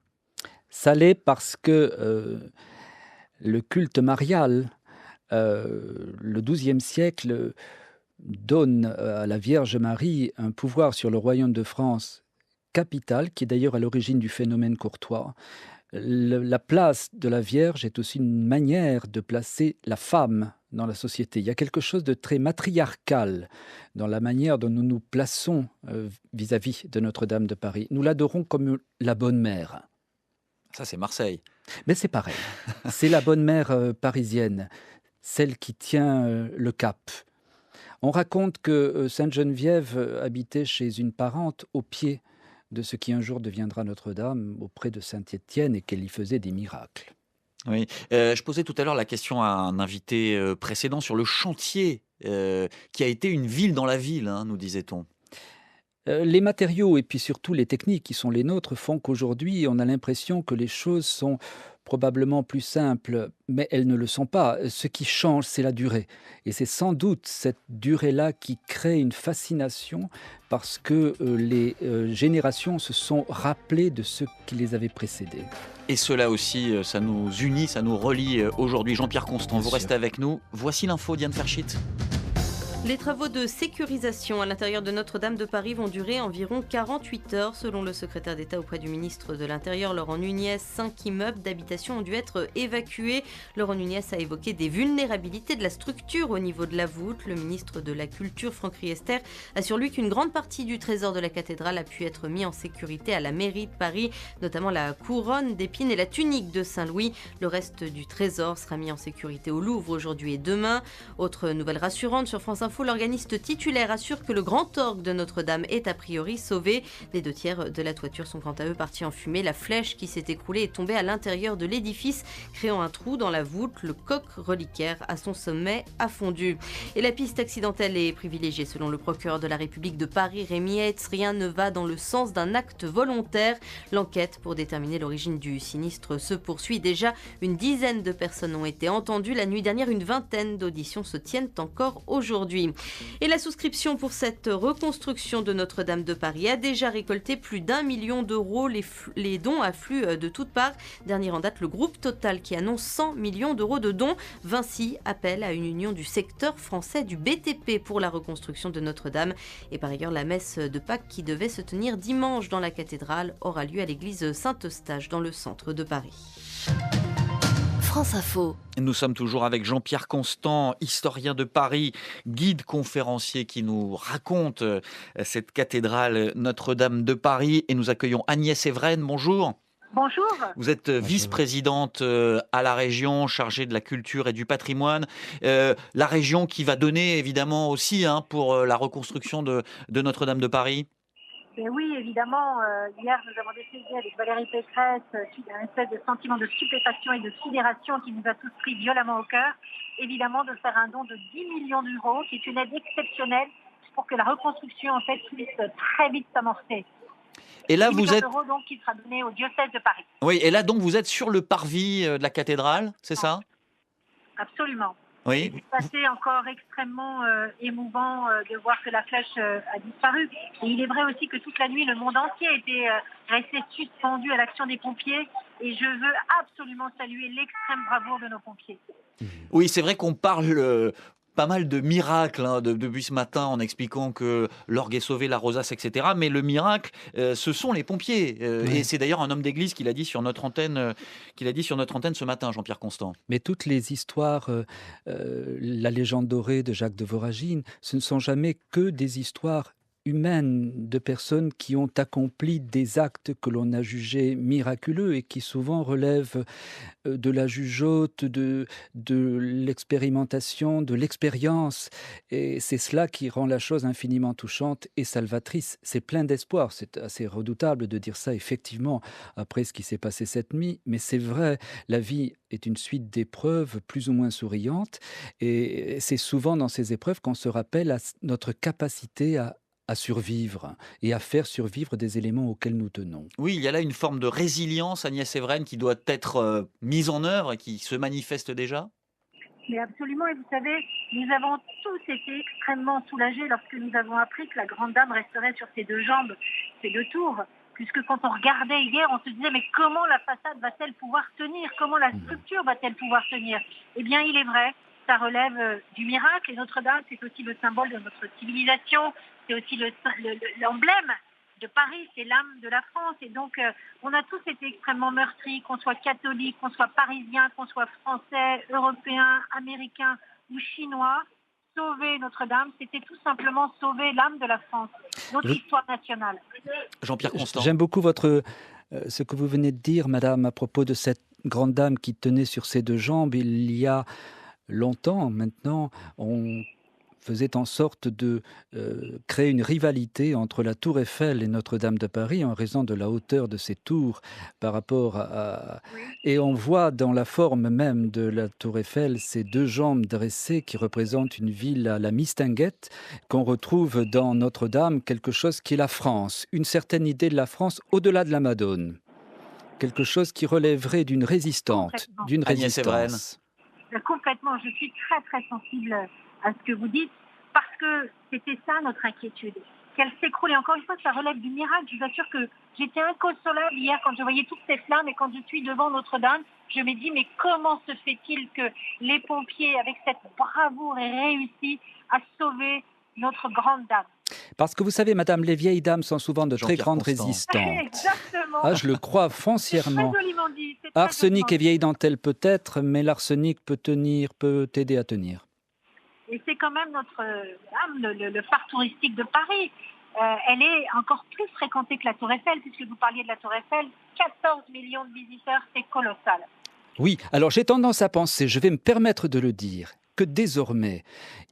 S2: Ça l'est parce que le culte marial, le XIIe siècle donne à la Vierge Marie un pouvoir sur le royaume de France capital, qui est d'ailleurs à l'origine du phénomène courtois. La place de la Vierge est aussi une manière de placer la femme dans la société. Il y a quelque chose de très matriarcal dans la manière dont nous nous plaçons vis-à-vis de Notre-Dame de Paris. Nous l'adorons comme la bonne mère.
S1: Ça, c'est Marseille.
S2: Mais c'est pareil. C'est la bonne mère parisienne, celle qui tient le cap. On raconte que Sainte Geneviève habitait chez une parente au pied de ce qui un jour deviendra Notre-Dame, auprès de Saint-Étienne, et qu'elle y faisait des miracles.
S1: Oui. Je posais tout à l'heure la question à un invité précédent sur le chantier qui a été une ville dans la ville, hein, nous disait-on.
S2: Les matériaux et puis surtout les techniques qui sont les nôtres font qu'aujourd'hui, on a l'impression que les choses sont probablement plus simples, mais elles ne le sont pas. Ce qui change, c'est la durée. Et c'est sans doute cette durée-là qui crée une fascination parce que les générations se sont rappelées de ce qui les avait précédés.
S1: Et cela aussi, ça nous unit, ça nous relie aujourd'hui. Jean-Pierre Constant, vous restez avec nous. Voici l'info, Diane Ferschit.
S4: Les travaux de sécurisation à l'intérieur de Notre-Dame de Paris vont durer environ 48 heures. Selon le secrétaire d'État auprès du ministre de l'Intérieur, Laurent Nunez, 5 immeubles d'habitation ont dû être évacués. Laurent Nunez a évoqué des vulnérabilités de la structure au niveau de la voûte. Le ministre de la Culture, Franck Riester, assure lui qu'une grande partie du trésor de la cathédrale a pu être mis en sécurité à la mairie de Paris, notamment la couronne d'épines et la tunique de Saint-Louis. Le reste du trésor sera mis en sécurité au Louvre aujourd'hui et demain. Autre nouvelle rassurante sur France Info, l'organiste titulaire assure que le grand orgue de Notre-Dame est a priori sauvé. Les 2/3 de la toiture sont quant à eux partis en fumée. La flèche qui s'est écroulée est tombée à l'intérieur de l'édifice, créant un trou dans la voûte. Le coq reliquaire à son sommet a fondu. Et la piste accidentelle est privilégiée selon le procureur de la République de Paris, Rémi Heitz. Rien ne va dans le sens d'un acte volontaire. L'enquête pour déterminer l'origine du sinistre se poursuit. Déjà, une dizaine de personnes ont été entendues. La nuit dernière, une vingtaine d'auditions se tiennent encore aujourd'hui. Et la souscription pour cette reconstruction de Notre-Dame de Paris a déjà récolté plus d'1 million d'euros. Les dons affluent de toutes parts. Dernier en date, le groupe Total qui annonce 100 millions d'euros de dons. Vinci appelle à une union du secteur français du BTP pour la reconstruction de Notre-Dame. Et par ailleurs, la messe de Pâques qui devait se tenir dimanche dans la cathédrale aura lieu à l'église Saint-Eustache dans le centre de Paris.
S7: France Info.
S1: Nous sommes toujours avec Jean-Pierre Constant, historien de Paris, guide conférencier qui nous raconte cette cathédrale Notre-Dame de Paris. Et nous accueillons Agnès Evren. Bonjour.
S15: Bonjour.
S1: Vous êtes vice-présidente à la région, chargée de la culture et du patrimoine. La région qui va donner évidemment aussi pour la reconstruction de Notre-Dame de Paris.
S15: Et oui, évidemment, hier nous avons décidé avec Valérie Pécresse, un espèce de sentiment de stupéfaction et de sidération qui nous a tous pris violemment au cœur, évidemment de faire un don de 10 millions d'euros, qui est une aide exceptionnelle pour que la reconstruction en fait puisse très vite s'amorcer.
S1: Et là,
S15: 10
S1: vous
S15: millions
S1: êtes...
S15: d'euros donc qui sera donné au diocèse de Paris.
S1: Oui, et là donc vous êtes sur le parvis de la cathédrale, c'est ça ?
S15: Absolument.
S1: Oui.
S15: C'est encore extrêmement émouvant de voir que la flèche a disparu. Et il est vrai aussi que toute la nuit, le monde entier était resté suspendu à l'action des pompiers. Et je veux absolument saluer l'extrême bravoure de nos pompiers.
S1: Oui, c'est vrai qu'on parle pas mal de miracles depuis ce matin en expliquant que l'orgue est sauvé, la rosace, etc. Mais le miracle, ce sont les pompiers. Et c'est d'ailleurs un homme d'église qui l'a dit sur notre antenne, ce matin, Jean-Pierre Constant.
S2: Mais toutes les histoires, la légende dorée de Jacques de Voragine, ce ne sont jamais que des histoires humaine de personnes qui ont accompli des actes que l'on a jugés miraculeux et qui souvent relèvent de la jugeote, de l'expérimentation, de l'expérience. Et c'est cela qui rend la chose infiniment touchante et salvatrice. C'est plein d'espoir. C'est assez redoutable de dire ça, effectivement, après ce qui s'est passé cette nuit. Mais c'est vrai, la vie est une suite d'épreuves plus ou moins souriantes. Et c'est souvent dans ces épreuves qu'on se rappelle notre capacité à survivre et à faire survivre des éléments auxquels nous tenons.
S1: Oui, il y a là une forme de résilience, Agnès Evren, qui doit être mise en œuvre et qui se manifeste déjà.
S15: Mais absolument, et vous savez, nous avons tous été extrêmement soulagés lorsque nous avons appris que la grande dame resterait sur ses deux jambes, ses deux tours, puisque quand on regardait hier, on se disait mais comment la façade va-t-elle pouvoir tenir? Comment la structure va-t-elle pouvoir tenir? Eh bien, il est vrai, ça relève du miracle, et Notre-Dame, c'est aussi le symbole de notre civilisation, c'est aussi l'emblème de Paris, c'est l'âme de la France. Et donc, on a tous été extrêmement meurtris, qu'on soit catholique, qu'on soit parisien, qu'on soit français, européen, américain ou chinois. Sauver Notre-Dame, c'était tout simplement sauver l'âme de la France, notre histoire nationale.
S1: Jean-Pierre Constant.
S2: J'aime beaucoup ce que vous venez de dire, madame, à propos de cette grande dame qui tenait sur ses deux jambes. Il y a longtemps maintenant, on faisait en sorte de créer une rivalité entre la Tour Eiffel et Notre-Dame de Paris en raison de la hauteur de ces tours par rapport à... Et on voit dans la forme même de la Tour Eiffel ces deux jambes dressées qui représentent une ville à la mistinguette, qu'on retrouve dans Notre-Dame quelque chose qui est la France, une certaine idée de la France au-delà de la Madone. Quelque chose qui relèverait d'une résistante, d'une résistance.
S15: Complètement, je suis très très sensible à ce que vous dites, parce que c'était ça notre inquiétude, qu'elle s'écroule. Et encore une fois, ça relève du miracle. Je vous assure que j'étais inconsolable hier quand je voyais toutes ces flammes, et quand je suis devant Notre-Dame, je me dis, mais comment se fait-il que les pompiers, avec cette bravoure, aient réussi à sauver notre grande dame?
S2: Parce que vous savez, madame, les vieilles dames sont souvent de très grandes
S1: Constant.
S2: résistantes.
S15: Exactement.
S2: Ah, je le crois foncièrement.
S15: C'est très joliment dit. C'est très
S2: Arsenic et
S15: joliment
S2: vieille dentelle peut-être, mais l'arsenic peut t'aider à tenir.
S15: Et c'est quand même notre dame, le phare touristique de Paris. Elle est encore plus fréquentée que la Tour Eiffel, puisque vous parliez de la Tour Eiffel. 14 millions de visiteurs, c'est colossal.
S2: Oui, alors j'ai tendance à penser, je vais me permettre de le dire, que désormais,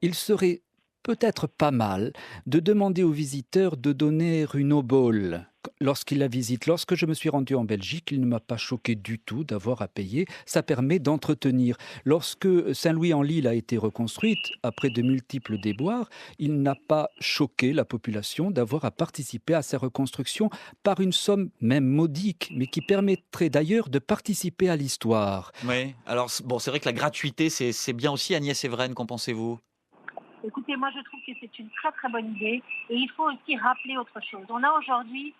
S2: il serait peut-être pas mal de demander aux visiteurs de donner une obole lorsqu'ils la visitent. Lorsque je me suis rendu en Belgique, il ne m'a pas choqué du tout d'avoir à payer. Ça permet d'entretenir. Lorsque Saint-Louis-en-l'Île a été reconstruite, après de multiples déboires, il n'a pas choqué la population d'avoir à participer à sa reconstruction par une somme même modique, mais qui permettrait d'ailleurs de participer à l'histoire.
S1: Oui, alors bon, c'est vrai que la gratuité, c'est bien aussi, Agnès Evren, qu'en pensez-vous?
S15: Écoutez, moi je trouve que c'est une très très bonne idée, et il faut aussi rappeler autre chose. On a aujourd'hui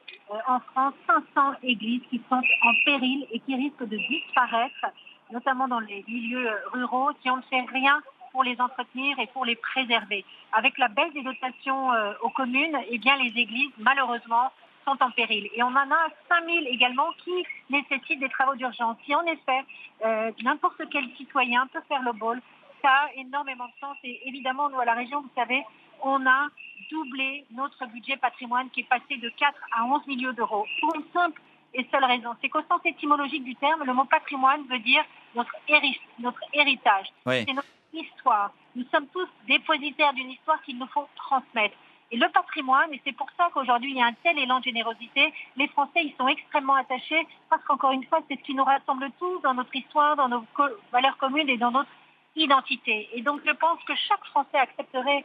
S15: en France 500 églises qui sont en péril et qui risquent de disparaître, notamment dans les milieux ruraux, si on ne fait rien pour les entretenir et pour les préserver. Avec la baisse des dotations aux communes, eh bien les églises, malheureusement, sont en péril. Et on en a 5000 également qui nécessitent des travaux d'urgence. Si en effet, n'importe quel citoyen peut faire le bol, ça a énormément de sens. Et évidemment, nous, à la région, vous savez, on a doublé notre budget patrimoine qui est passé de 4 à 11 millions d'euros. Pour une simple et seule raison, c'est qu'au sens étymologique du terme, le mot patrimoine veut dire notre héritage.
S1: Oui.
S15: C'est notre histoire. Nous sommes tous dépositaires d'une histoire qu'il nous faut transmettre. Et le patrimoine, et c'est pour ça qu'aujourd'hui il y a un tel élan de générosité, les Français ils sont extrêmement attachés, parce qu'encore une fois, c'est ce qui nous rassemble tous dans notre histoire, dans nos valeurs communes et dans notre identité. Et donc je pense que chaque Français accepterait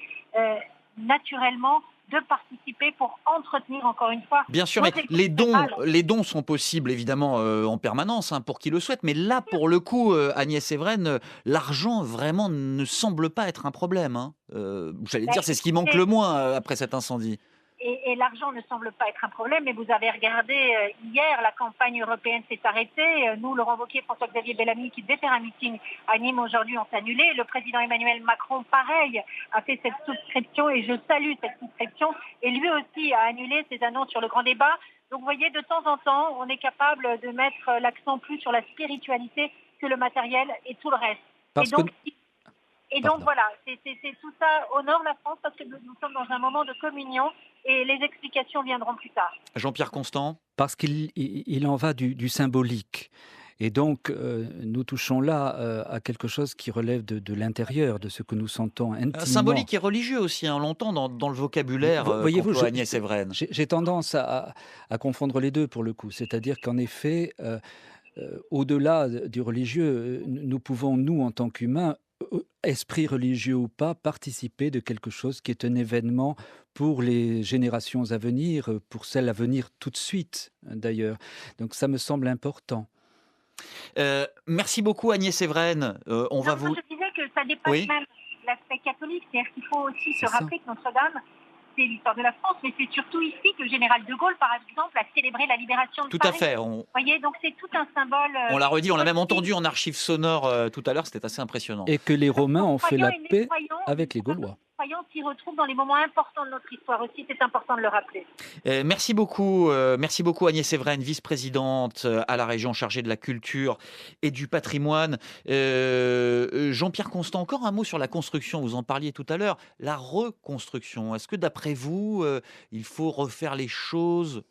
S15: naturellement de participer pour entretenir encore une fois.
S1: Bien sûr, mais les dons sont possibles évidemment en permanence pour qui le souhaite. Mais là, pour le coup, Agnès Evren, l'argent vraiment ne semble pas être un problème. J'allais dire, c'est ce qui manque le moins après cet incendie.
S15: Et l'argent ne semble pas être un problème, mais vous avez regardé hier, la campagne européenne s'est arrêtée. Nous, Laurent Wauquiez, François-Xavier Bellamy, qui devait faire un meeting à Nîmes aujourd'hui, ont annulé. Le président Emmanuel Macron, pareil, a fait cette souscription, et je salue cette souscription. Et lui aussi a annulé ses annonces sur le grand débat. Donc vous voyez, de temps en temps, on est capable de mettre l'accent plus sur la spiritualité que le matériel et tout le reste. Et donc voilà, c'est tout ça honore la France parce que nous sommes dans un moment de communion et les explications viendront plus tard.
S1: Jean-Pierre Constant ?
S2: Parce qu'il en va du symbolique. Et donc, nous touchons là à quelque chose qui relève de l'intérieur, de ce que nous sentons intimement.
S1: Symbolique et religieux aussi, hein, on l'entend dans le vocabulaire
S2: Voyez-vous,
S1: Agnès Evren.
S2: J'ai tendance à confondre les deux pour le coup. C'est-à-dire qu'en effet, au-delà du religieux, nous pouvons, nous, en tant qu'humains, esprit religieux ou pas, participer de quelque chose qui est un événement pour les générations à venir, pour celles à venir tout de suite, d'ailleurs. Donc ça me semble important.
S1: Merci beaucoup Agnès Evren.
S15: Je disais que ça dépasse même l'aspect catholique, c'est-à-dire qu'il faut aussi se rappeler que Notre-Dame, c'est l'histoire de la France, mais c'est surtout ici que le général de Gaulle, par exemple, a célébré la libération de Paris.
S1: Tout à fait.
S15: Vous voyez, donc c'est tout un symbole.
S1: On l'a redit, on l'a même entendu en archives sonores tout à l'heure, c'était assez impressionnant.
S2: Et que les Romains ont fait la paix avec les Gaulois.
S15: Les croyants s'y retrouvent dans les moments importants de notre histoire aussi, c'est important de le rappeler.
S1: Merci beaucoup Agnès Evren, vice-présidente à la région chargée de la culture et du patrimoine. Jean-Pierre Constant, encore un mot sur la construction, vous en parliez tout à l'heure, la reconstruction. Est-ce que d'après vous, il faut refaire les choses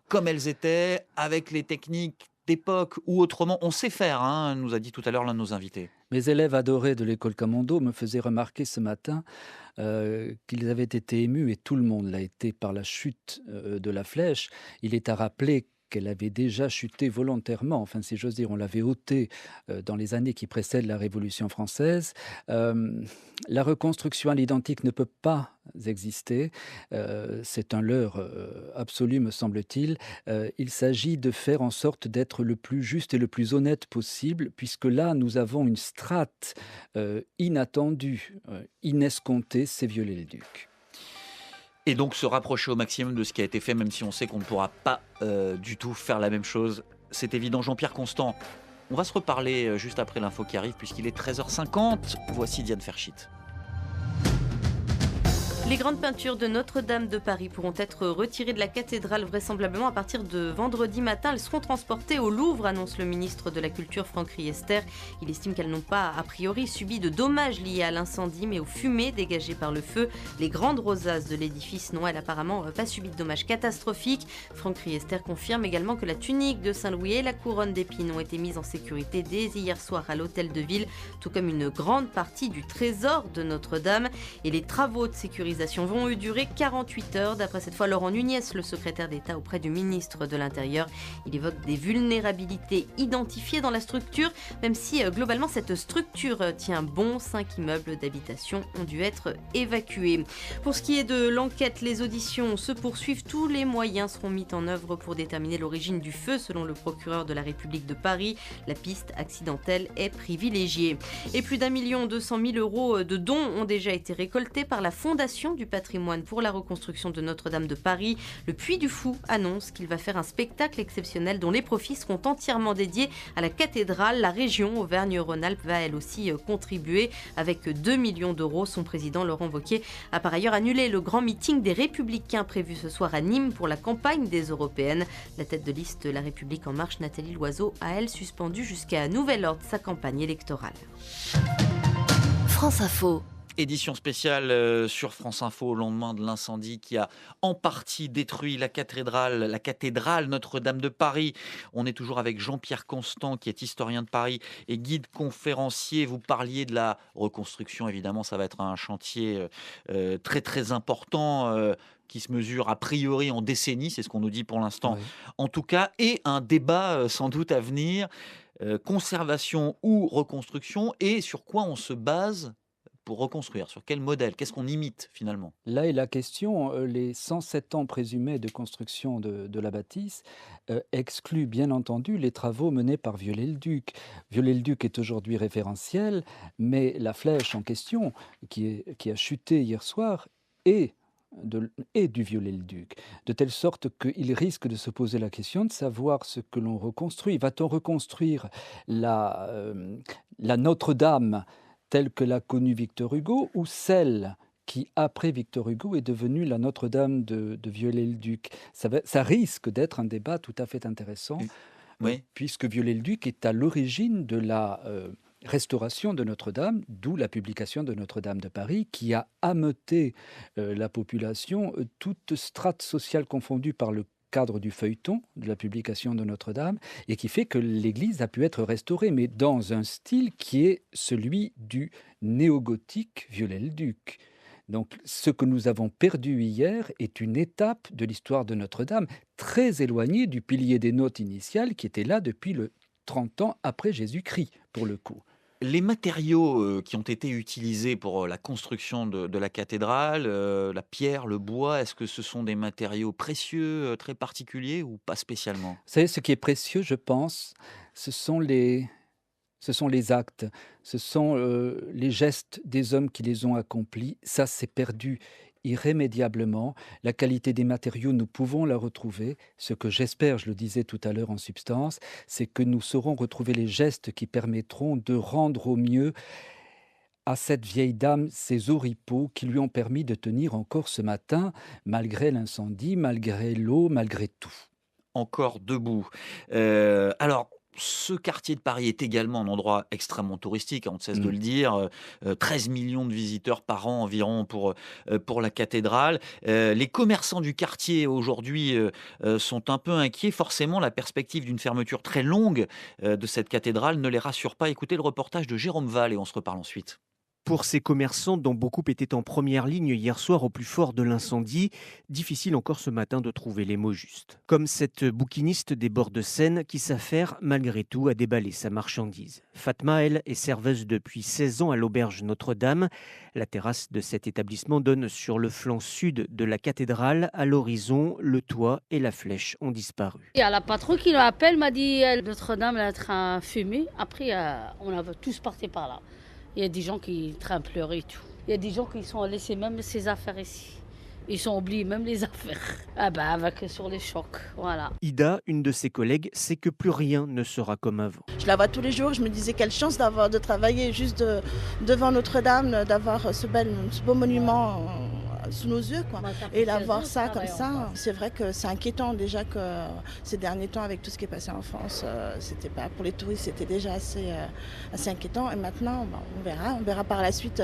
S1: comme elles étaient, avec les techniques d'époque ou autrement? On sait faire, nous a dit tout à l'heure l'un de nos invités.
S2: Mes élèves adorés de l'école Camondo me faisaient remarquer ce matin qu'ils avaient été émus, et tout le monde l'a été, par la chute de la flèche. Il est à rappeler qu'elle avait déjà chuté volontairement, enfin si j'ose dire, on l'avait ôtée dans les années qui précèdent la Révolution française. La reconstruction à l'identique ne peut pas exister, c'est un leurre absolu me semble-t-il. Il s'agit de faire en sorte d'être le plus juste et le plus honnête possible, puisque là nous avons une strate inattendue, inescomptée, c'est Viollet-le-Duc.
S1: Et donc se rapprocher au maximum de ce qui a été fait, même si on sait qu'on ne pourra pas du tout faire la même chose. C'est évident. Jean-Pierre Constant, on va se reparler juste après l'info qui arrive, puisqu'il est 13h50. Voici Diane Ferchit.
S4: Les grandes peintures de Notre-Dame de Paris pourront être retirées de la cathédrale vraisemblablement à partir de vendredi matin. Elles seront transportées au Louvre, annonce le ministre de la Culture Franck Riester. Il estime qu'elles n'ont pas, a priori, subi de dommages liés à l'incendie, mais aux fumées dégagées par le feu. Les grandes rosaces de l'édifice n'ont, elles, apparemment pas subi de dommages catastrophiques. Franck Riester confirme également que la tunique de Saint-Louis et la couronne d'épines ont été mises en sécurité dès hier soir à l'hôtel de ville, tout comme une grande partie du trésor de Notre-Dame. Et les travaux de sécurisation vont durer 48 heures. D'après cette fois Laurent Nunez, le secrétaire d'État auprès du ministre de l'Intérieur. Il évoque des vulnérabilités identifiées dans la structure, même si globalement cette structure tient bon. 5 immeubles d'habitation ont dû être évacués. Pour ce qui est de l'enquête, les auditions se poursuivent. Tous les moyens seront mis en œuvre pour déterminer l'origine du feu, selon le procureur de la République de Paris. La piste accidentelle est privilégiée. Et plus d'1,2 million de dons ont déjà été récoltés par la Fondation du patrimoine pour la reconstruction de Notre-Dame de Paris. Le Puy du Fou annonce qu'il va faire un spectacle exceptionnel dont les profits seront entièrement dédiés à la cathédrale. La région Auvergne-Rhône-Alpes va elle aussi contribuer avec 2 millions d'euros. Son président Laurent Wauquiez a par ailleurs annulé le grand meeting des Républicains prévu ce soir à Nîmes pour la campagne des Européennes. La tête de liste La République En Marche, Nathalie Loiseau, a elle suspendu jusqu'à nouvel ordre sa campagne électorale.
S7: France Info.
S1: Édition spéciale sur France Info au lendemain de l'incendie qui a en partie détruit la cathédrale Notre-Dame de Paris. On est toujours avec Jean-Pierre Constant qui est historien de Paris et guide conférencier. Vous parliez de la reconstruction, évidemment ça va être un chantier très très important qui se mesure a priori en décennies, c'est ce qu'on nous dit pour l'instant en tout cas, et un débat sans doute à venir, conservation ou reconstruction, et sur quoi on se base pour reconstruire? Sur quel modèle? Qu'est-ce qu'on imite finalement?
S2: Là est la question. Les 107 ans présumés de construction de la bâtisse excluent bien entendu les travaux menés par Viollet-le-Duc. Viollet-le-Duc est aujourd'hui référentiel, mais la flèche en question, qui a chuté hier soir, est du Viollet-le-Duc, de telle sorte qu'il risque de se poser la question de savoir ce que l'on reconstruit. Va-t-on reconstruire la Notre-Dame telle que l'a connue Victor Hugo, ou celle qui, après Victor Hugo, est devenue la Notre-Dame de Viollet-le-Duc? Ça risque d'être un débat tout à fait intéressant, puisque Viollet-le-Duc est à l'origine de la restauration de Notre-Dame, d'où la publication de Notre-Dame de Paris, qui a ameuté la population, toute strate sociale confondue par le cadre du feuilleton, de la publication de Notre-Dame, et qui fait que l'église a pu être restaurée, mais dans un style qui est celui du néo-gothique Viollet-le-Duc. Donc ce que nous avons perdu hier est une étape de l'histoire de Notre-Dame, très éloignée du pilier des notes initiales qui était là depuis le 30 ans après Jésus-Christ, pour le coup.
S1: Les matériaux qui ont été utilisés pour la construction de la cathédrale, la pierre, le bois, est-ce que ce sont des matériaux précieux, très particuliers ou pas spécialement?
S2: Vous savez, ce qui est précieux, je pense, ce sont les actes, ce sont les gestes des hommes qui les ont accomplis. Ça, c'est perdu irrémédiablement. La qualité des matériaux, nous pouvons la retrouver. Ce que j'espère, je le disais tout à l'heure en substance, c'est que nous saurons retrouver les gestes qui permettront de rendre au mieux à cette vieille dame ses oripeaux qui lui ont permis de tenir encore ce matin, malgré l'incendie, malgré l'eau, malgré tout.
S1: Encore debout. Alors, ce quartier de Paris est également un endroit extrêmement touristique, on ne cesse de le dire, 13 millions de visiteurs par an environ pour la cathédrale. Les commerçants du quartier aujourd'hui sont un peu inquiets. Forcément, la perspective d'une fermeture très longue de cette cathédrale ne les rassure pas. Écoutez le reportage de Jérôme Val et on se reparle ensuite.
S16: Pour ces commerçants, dont beaucoup étaient en première ligne hier soir au plus fort de l'incendie, difficile encore ce matin de trouver les mots justes. Comme cette bouquiniste des bords de Seine qui s'affaire malgré tout à déballer sa marchandise. Fatma, elle, est serveuse depuis 16 ans à l'auberge Notre-Dame. La terrasse de cet établissement donne sur le flanc sud de la cathédrale. À l'horizon, le toit et la flèche ont disparu.
S17: Il y a la patronne qui m'appelle, m'a dit Notre-Dame est en train de fumer. Après, on a tous parti par là. Il y a des gens qui sont en train de pleurer et tout. Il y a des gens qui sont laissés même ses affaires ici. Ils sont oubliés même les affaires. Avec sur les chocs, voilà.
S16: Ida, une de ses collègues, sait que plus rien ne sera comme avant.
S18: Je la vois tous les jours, je me disais quelle chance de travailler juste devant Notre-Dame, d'avoir ce beau monument sous nos yeux, quoi. Et là, voir ça comme ça, c'est vrai que c'est inquiétant déjà que ces derniers temps, avec tout ce qui est passé en France, c'était pas pour les touristes, c'était déjà assez inquiétant. Et maintenant, on verra par la suite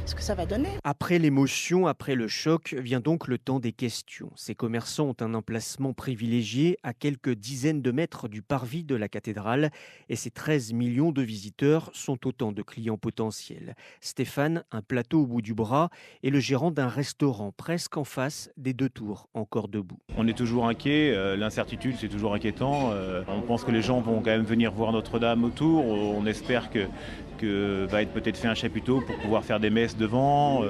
S18: ce que ça va donner.
S16: Après l'émotion, après le choc, vient donc le temps des questions. Ces commerçants ont un emplacement privilégié à quelques dizaines de mètres du parvis de la cathédrale et ces 13 millions de visiteurs sont autant de clients potentiels. Stéphane, un plateau au bout du bras, est le gérant d'un restaurant presque en face des deux tours, encore debout.
S19: On est toujours inquiet, l'incertitude c'est toujours inquiétant. On pense que les gens vont quand même venir voir Notre-Dame autour. On espère que va être peut-être fait un chapiteau pour pouvoir faire des messes devant.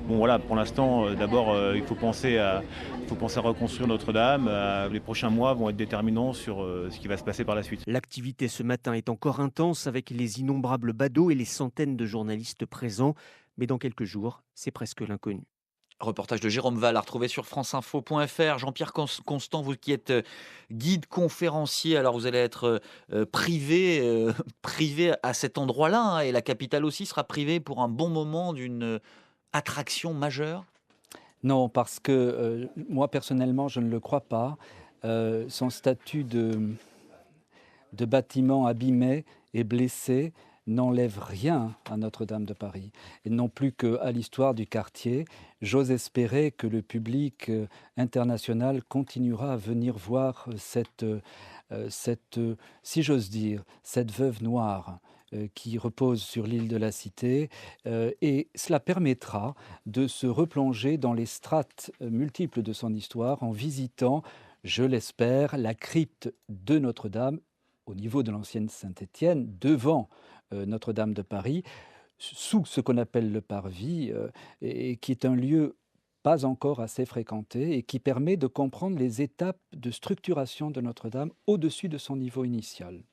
S19: Bon voilà, pour l'instant, d'abord il faut penser à reconstruire Notre-Dame. Les prochains mois vont être déterminants sur ce qui va se passer par la suite.
S16: L'activité ce matin est encore intense avec les innombrables badauds et les centaines de journalistes présents. Mais dans quelques jours, c'est presque l'inconnu.
S1: Reportage de Jérôme Val à retrouver sur franceinfo.fr. Jean-Pierre Constant, vous qui êtes guide conférencier, alors vous allez être privé à cet endroit-là, hein, et la capitale aussi sera privée pour un bon moment d'une attraction majeure?
S2: Non, parce que moi personnellement, je ne le crois pas. Son statut de bâtiment abîmé et blessé n'enlève rien à Notre-Dame de Paris, et non plus qu'à l'histoire du quartier. J'ose espérer que le public international continuera à venir voir cette si j'ose dire, cette veuve noire qui repose sur l'île de la Cité, et cela permettra de se replonger dans les strates multiples de son histoire en visitant, je l'espère, la crypte de Notre-Dame au niveau de l'ancienne Saint-Étienne, devant Notre-Dame de Paris, sous ce qu'on appelle le parvis, et qui est un lieu pas encore assez fréquenté et qui permet de comprendre les étapes de structuration de Notre-Dame au-dessus de son niveau initial.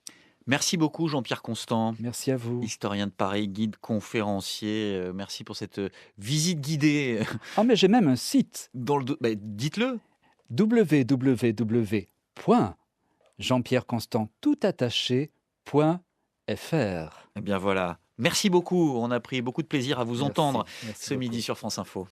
S1: Merci beaucoup Jean-Pierre Constant.
S2: Merci à vous.
S1: Historien de Paris, guide conférencier. Merci pour cette visite guidée.
S2: Ah mais j'ai même un site.
S1: Dites-le.
S2: www.jeanpierreconstant.fr.
S1: Eh bien voilà. Merci beaucoup. On a pris beaucoup de plaisir à vous entendre ce midi sur France Info.